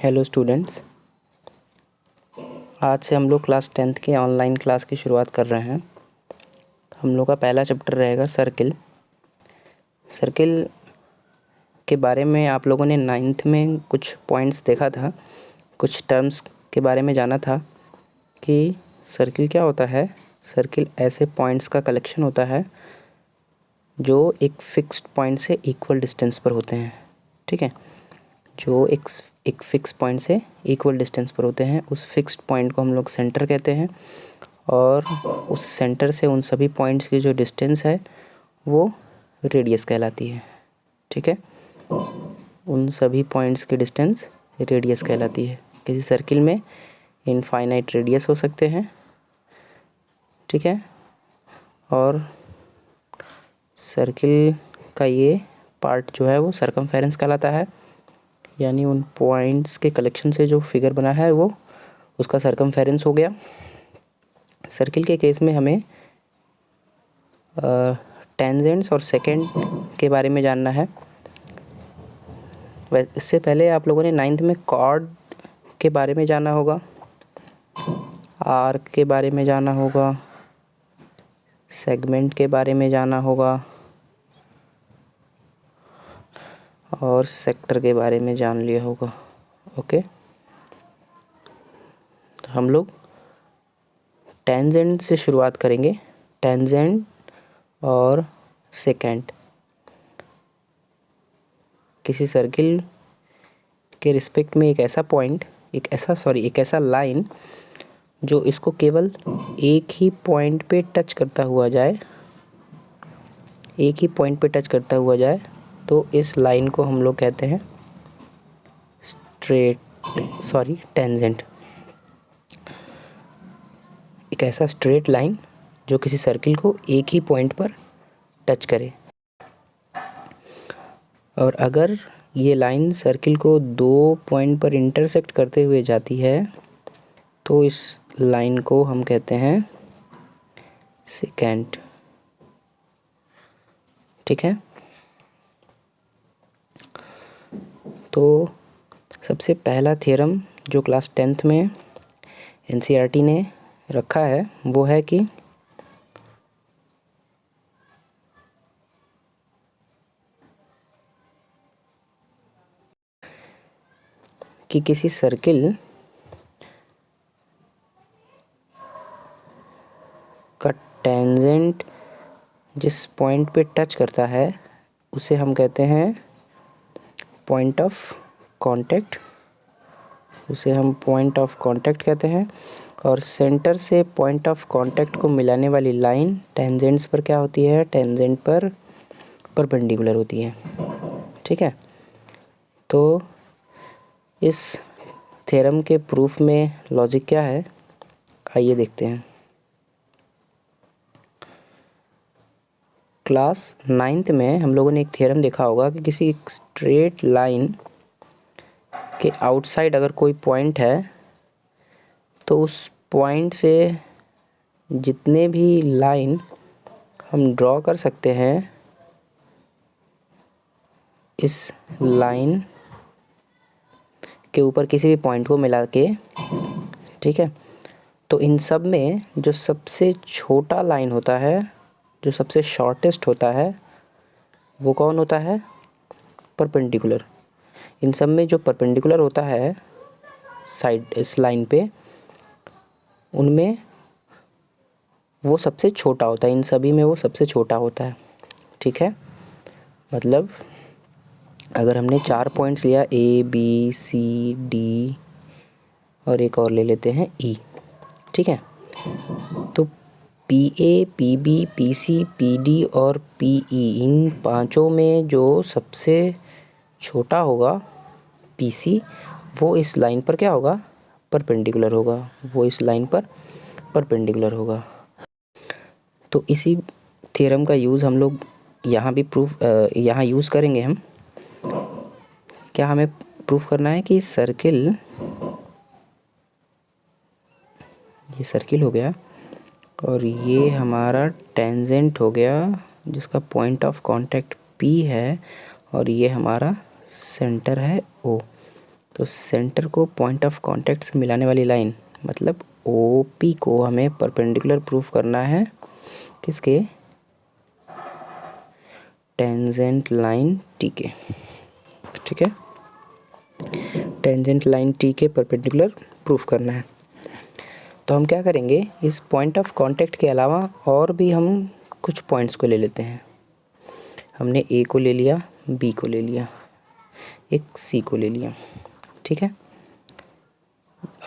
Hello students, आज से हम लोग क्लास 10th के ऑनलाइन क्लास की शुरुआत कर रहे हैं। हम लोग का पहला चैप्टर रहेगा सर्किल। सर्किल के बारे में आप लोगों ने 9th में कुछ पॉइंट्स देखा था, कुछ टर्म्स के बारे में जाना था कि सर्किल क्या होता है। सर्किल ऐसे पॉइंट्स का कलेक्शन होता है जो एक फ़िक्स्ड पॉइंट से इक्वल डिस्टेंस पर होते हैं। ठीक है, जो एक फ़िक्स पॉइंट से इक्वल डिस्टेंस पर होते हैं, उस फिक्स्ड पॉइंट को हम लोग सेंटर कहते हैं। और उस सेंटर से उन सभी पॉइंट्स की जो डिस्टेंस है वो रेडियस कहलाती है। ठीक है, उन सभी पॉइंट्स की डिस्टेंस रेडियस कहलाती है। किसी सर्किल में इनफाइनाइट रेडियस हो सकते हैं। ठीक है, और सर्किल का ये पार्ट जो है वो सरकमफेरेंस कहलाता है, यानी उन पॉइंट्स के कलेक्शन से जो फिगर बना है वो उसका सरकमफेरेंस हो गया। सर्किल के केस में हमें टेंजेंट्स और सेकेंड के बारे में जानना है। इससे पहले आप लोगों ने 9th में कॉर्ड के बारे में जाना होगा, आर्क के बारे में जाना होगा, सेगमेंट के बारे में जाना होगा और सेक्टर के बारे में जान लिया होगा। ओके, तो हम लोग टेंजेंट से शुरुआत करेंगे। टेंजेंट और सेकेंड किसी सर्किल के रिस्पेक्ट में एक ऐसा लाइन जो इसको केवल एक ही पॉइंट पे टच करता हुआ जाए, तो इस लाइन को हम लोग कहते हैं टेंजेंट। एक ऐसा स्ट्रेट लाइन जो किसी सर्किल को एक ही पॉइंट पर टच करे, और अगर ये लाइन सर्किल को दो पॉइंट पर इंटरसेक्ट करते हुए जाती है तो इस लाइन को हम कहते हैं सेकेंट। ठीक है, तो सबसे पहला थ्योरम जो क्लास 10th में एनसीईआरटी ने रखा है वो है कि किसी सर्किल का टेंजेंट जिस पॉइंट पे टच करता है उसे हम कहते हैं पॉइंट ऑफ कांटेक्ट। कहते हैं, और सेंटर से पॉइंट ऑफ कांटेक्ट को मिलाने वाली लाइन टेंजेंट्स पर क्या होती है? टेंजेंट पर परपेंडिकुलर होती है। ठीक है, तो इस थ्योरम के प्रूफ में लॉजिक क्या है, आइए देखते हैं। क्लास 9th में हम लोगों ने एक थ्योरम देखा होगा कि किसी स्ट्रेट लाइन के आउटसाइड अगर कोई पॉइंट है तो उस पॉइंट से जितने भी लाइन हम ड्रॉ कर सकते हैं इस लाइन के ऊपर किसी भी पॉइंट को मिला के, ठीक है, तो इन सब में जो सबसे छोटा लाइन होता है, जो सबसे शॉर्टेस्ट होता है, वो कौन होता है? परपेंडिकुलर। इन सब में जो परपेंडिकुलर होता है साइड इस लाइन पे, उनमें वो सबसे छोटा होता है। इन सभी में वो सबसे छोटा होता है। ठीक है, मतलब अगर हमने 4 पॉइंट्स लिया A B C D और एक और ले लेते हैं E, ठीक है, तो PA PB PC PD और PE इन पांचों में जो सबसे छोटा होगा PC, वो इस लाइन पर क्या होगा? परपेंडिकुलर होगा। तो इसी थ्योरम का यूज़ हम लोग यहाँ यूज़ करेंगे। हम क्या हमें प्रूफ करना है कि ये सर्किल हो गया और ये हमारा टेंजेंट हो गया जिसका पॉइंट ऑफ कांटेक्ट P है, और ये हमारा सेंटर है O। तो सेंटर को पॉइंट ऑफ कांटेक्ट से मिलाने वाली लाइन, मतलब OP को हमें परपेंडिकुलर प्रूफ करना है किसके, टेंजेंट लाइन T के, ठीक है, टेंजेंट लाइन T के परपेंडिकुलर प्रूफ करना है। तो हम क्या करेंगे, इस पॉइंट ऑफ कांटेक्ट के अलावा और भी हम कुछ पॉइंट्स को ले लेते हैं। हमने A को ले लिया, B को ले लिया, एक C को ले लिया, ठीक है,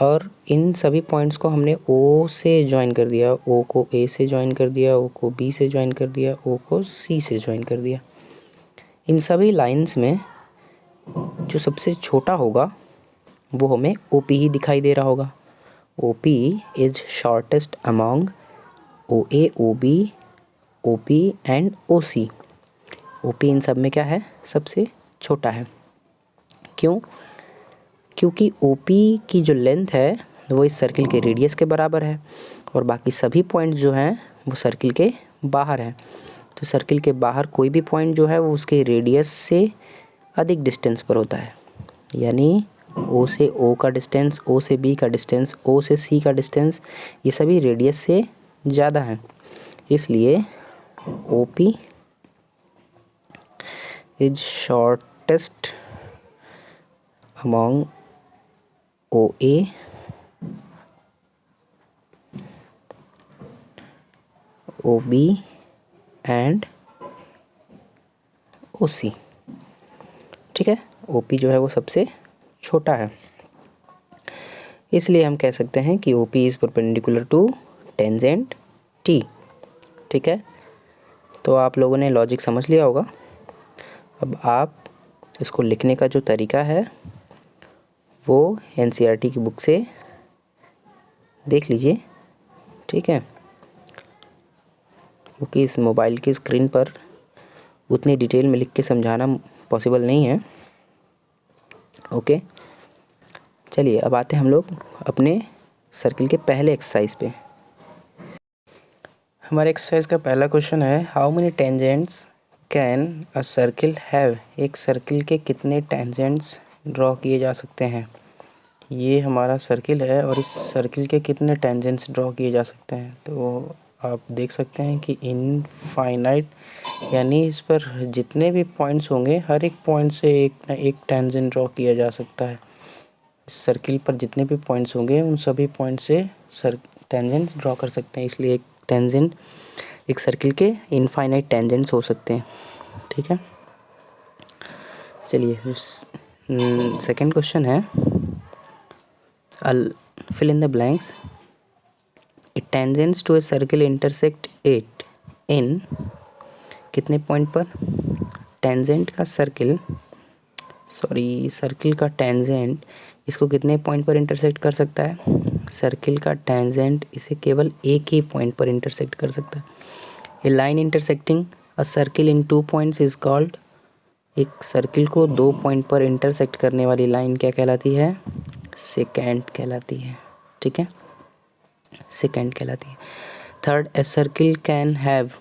और इन सभी पॉइंट्स को हमने O से ज्वाइन कर दिया, O को A से ज्वाइन कर दिया, O को B से ज्वाइन कर दिया, O को C से ज्वाइन कर दिया। इन सभी लाइंस में जो सबसे छोटा होगा वो हमें OP ही दिखाई दे रहा होगा। OP is shortest among OA, OB, OP and OC। OP इन सब में क्या है, सबसे छोटा है। क्यों? क्योंकि OP की जो लेंथ है वो इस सर्किल के रेडियस के बराबर है और बाकी सभी पॉइंट्स जो हैं वो सर्किल के बाहर हैं। तो सर्किल के बाहर कोई भी पॉइंट जो है वो उसके रेडियस से अधिक डिस्टेंस पर होता है। यानी O से O का डिस्टेंस, O से B का डिस्टेंस, O से C का डिस्टेंस, ये सभी रेडियस से ज़्यादा हैं। इसलिए OP is shortest among OA, OB and OC, ठीक है। OP जो है वो सबसे छोटा है, इसलिए हम कह सकते हैं कि OP is perpendicular to tangent T, ठीक है। तो आप लोगों ने लॉजिक समझ लिया होगा। अब आप इसको लिखने का जो तरीका है वो NCERT की बुक से देख लीजिए, ठीक है, क्योंकि इस मोबाइल की स्क्रीन पर उतनी डिटेल में लिख के समझाना पॉसिबल नहीं है। ओके, चलिए अब आते हैं हम लोग अपने सर्किल के पहले एक्सरसाइज पे। हमारे एक्सरसाइज का पहला क्वेश्चन है, how many tangents can a circle have. एक सर्किल के कितने टेंजेंट्स ड्रॉ किए जा सकते हैं। ये हमारा सर्किल है और इस सर्किल के कितने टेंजेंट्स ड्रॉ किए जा सकते हैं। तो आप देख सकते हैं कि इनफाइनाइट, यानी इस पर जितने भी पॉइंट्स होंगे हर एक पॉइंट से एक टेंजेंट ड्रॉ किया जा सकता है। इस सर्किल पर जितने भी पॉइंट्स होंगे उन सभी पॉइंट से टेंजेंट्स ड्रॉ कर सकते हैं। इसलिए एक सर्किल के इनफाइनाइट टेंजेंट्स हो सकते हैं, ठीक है। चलिए सेकंड क्वेश्चन है, fill in the blanks. It tangents to a circle intersect it in कितने पॉइंट पर। टेंजेंट का सर्किल का टेंजेंट इसको कितने पॉइंट पर इंटरसेक्ट कर सकता है। सर्किल का टेंजेंट इसे केवल एक ही पॉइंट पर इंटरसेक्ट कर सकता है। A line intersecting a circle in 2 points is called. एक सर्किल को 2 पॉइंट पर इंटरसेक्ट करने वाली लाइन क्या कहलाती है, सेकेंड कहलाती है, ठीक है, सेकेंड कहलाती है। Third, a circle can have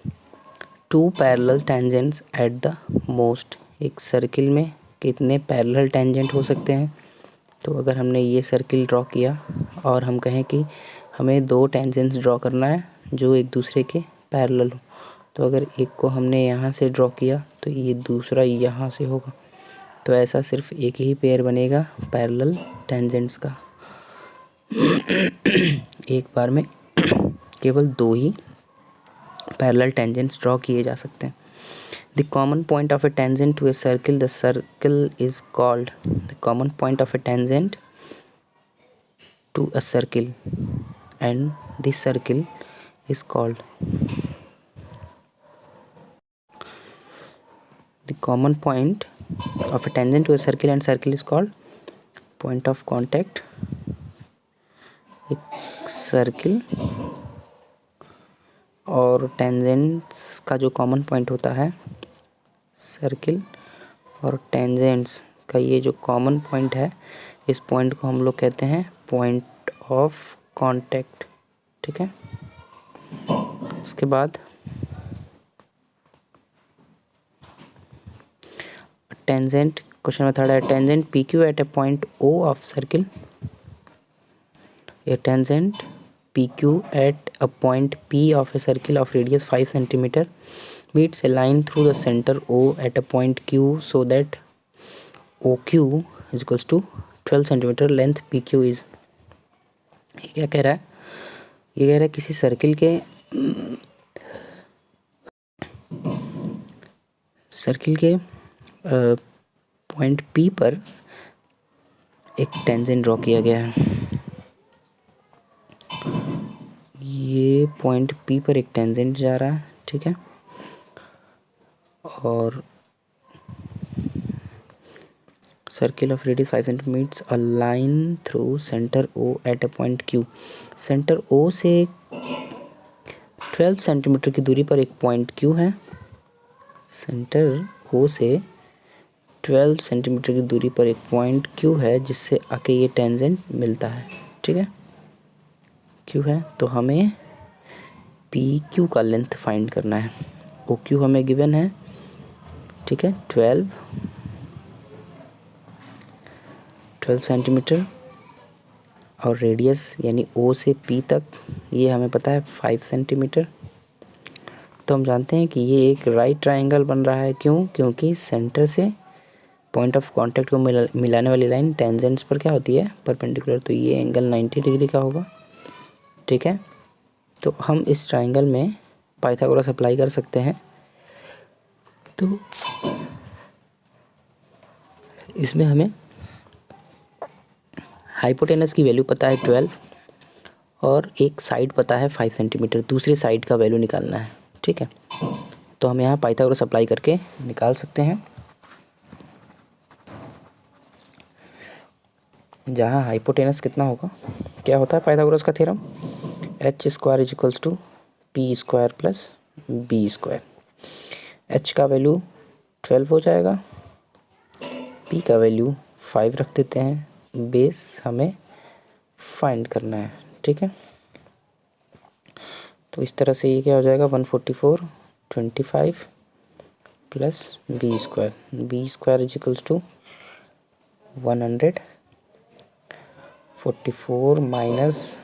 2 parallel tangents at the most. एक सर्किल में कितने पैरेलल टेंजेंट हो सकते हैं। तो अगर हमने ये सर्किल ड्रॉ किया और हम कहें कि हमें 2 टेंजेंट्स ड्रॉ करना है जो एक दूसरे के पैरेलल हो, तो अगर एक को हमने यहाँ से ड्रॉ किया तो ये दूसरा यहाँ से होगा। तो ऐसा सिर्फ एक ही पेयर बनेगा पैरेलल टेंजेंट्स का। एक बार में केवल 2 ही पैरेलल टेंजेंट्स ड्रॉ किए जा सकते हैं। The common point of a tangent to a circle, the circle is called. The common point of a tangent to a circle and the circle is called. The common point of a tangent to a circle and circle is called point of contact। एक circle और tangents का जो common point होता है, circle और tangents का ये जो कॉमन पॉइंट है, इस पॉइंट को हम लोग कहते हैं पॉइंट ऑफ कांटेक्ट, ठीक है। उसके बाद टेंजेंट क्वेश्चन नंबर 3 है tangent P Q at a point O of circle. A tangent PQ at a point P of a circle of radius 5 cm meets a line through the center O at a point Q so that OQ is equals to 12 cm length PQ is। ये क्या कह रहा है? ये कह रहा है किसी सर्किल के पॉइंट P पर एक टेंजेंट ड्रॉ किया गया है। ये पॉइंट P पर एक टेंजेंट जा रहा है, ठीक है, और circle of radius 5 cm meets a line through centre O at a point Q। Centre O से 12 सेंटीमीटर की दूरी पर एक पॉइंट Q है। सेंटर O से 12 सेंटीमीटर की दूरी पर एक पॉइंट Q है जिससे आके ये टेंजेंट मिलता है, ठीक है, Q है। तो हमें PQ का लेंथ फाइंड करना है। OQ हमें गिवन है, ठीक है, 12 सेंटीमीटर और रेडियस यानी O से P तक ये हमें पता है 5 सेंटीमीटर। तो हम जानते हैं कि ये एक राइट ट्रायंगल बन रहा है। क्यों? क्योंकि सेंटर से पॉइंट ऑफ कांटेक्ट को मिलाने वाली लाइन टेंजेंट्स पर क्या होती है? परपेंडिकुलर। तो ये एंगल 90 डिग्री का होगा, ठीक है। तो हम इस ट्रायंगल में पाइथागोरस अप्लाई कर सकते हैं। तो इसमें हमें हाइपोटेनस की वैल्यू पता है 12 और एक साइड पता है 5 सेंटीमीटर। दूसरी साइड का वैल्यू निकालना है, ठीक है। तो हम यहाँ पाइथागोरस अप्लाई करके निकाल सकते हैं। जहाँ हाइपोटेनस कितना होगा, क्या होता है पाइथागोरस का theorem? h square is equals to P square plus B square. h का वैल्यू 12 हो जाएगा, p का वैल्यू 5 रख देते हैं, बेस हमें फाइंड करना है, ठीक है। तो इस तरह से ये क्या हो जाएगा 144 25 plus B square is equals to 144 minus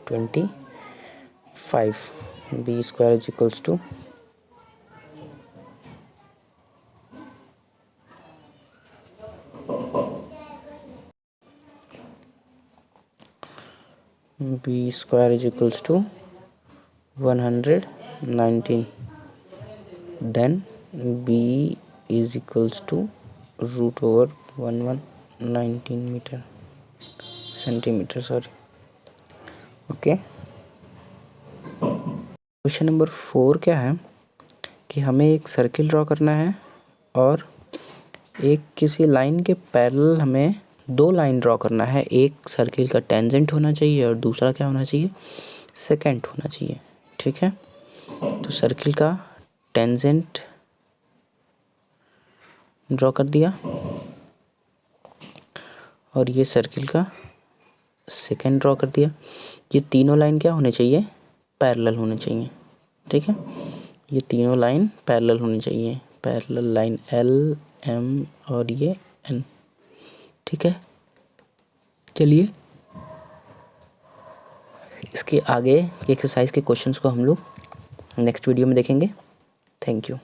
25 B square is equals to 119 then b is equals to root over 1119 metre centimetre, sorry, okay. Question number 4 क्या है कि हमें एक सर्किल ड्रॉ करना है और एक किसी लाइन के पैरेलल हमें 2 लाइन ड्रॉ करना है। एक सर्किल का टेंजेंट होना चाहिए और दूसरा क्या होना चाहिए? सेकेंट होना चाहिए, ठीक है। तो सर्किल का टेंजेंट ड्रॉ कर दिया और ये सर्किल का सेकेंड ड्रॉ कर दिया। ये तीनों लाइन क्या होने चाहिए? पैरेलल होने चाहिए, ठीक है। ये तीनों लाइन पैरेलल होनी चाहिए, पैरेलल लाइन L M और ये N, ठीक है। चलिए इसके आगे एक्सरसाइज के क्वेश्चंस को हम लोग नेक्स्ट वीडियो में देखेंगे। Thank you.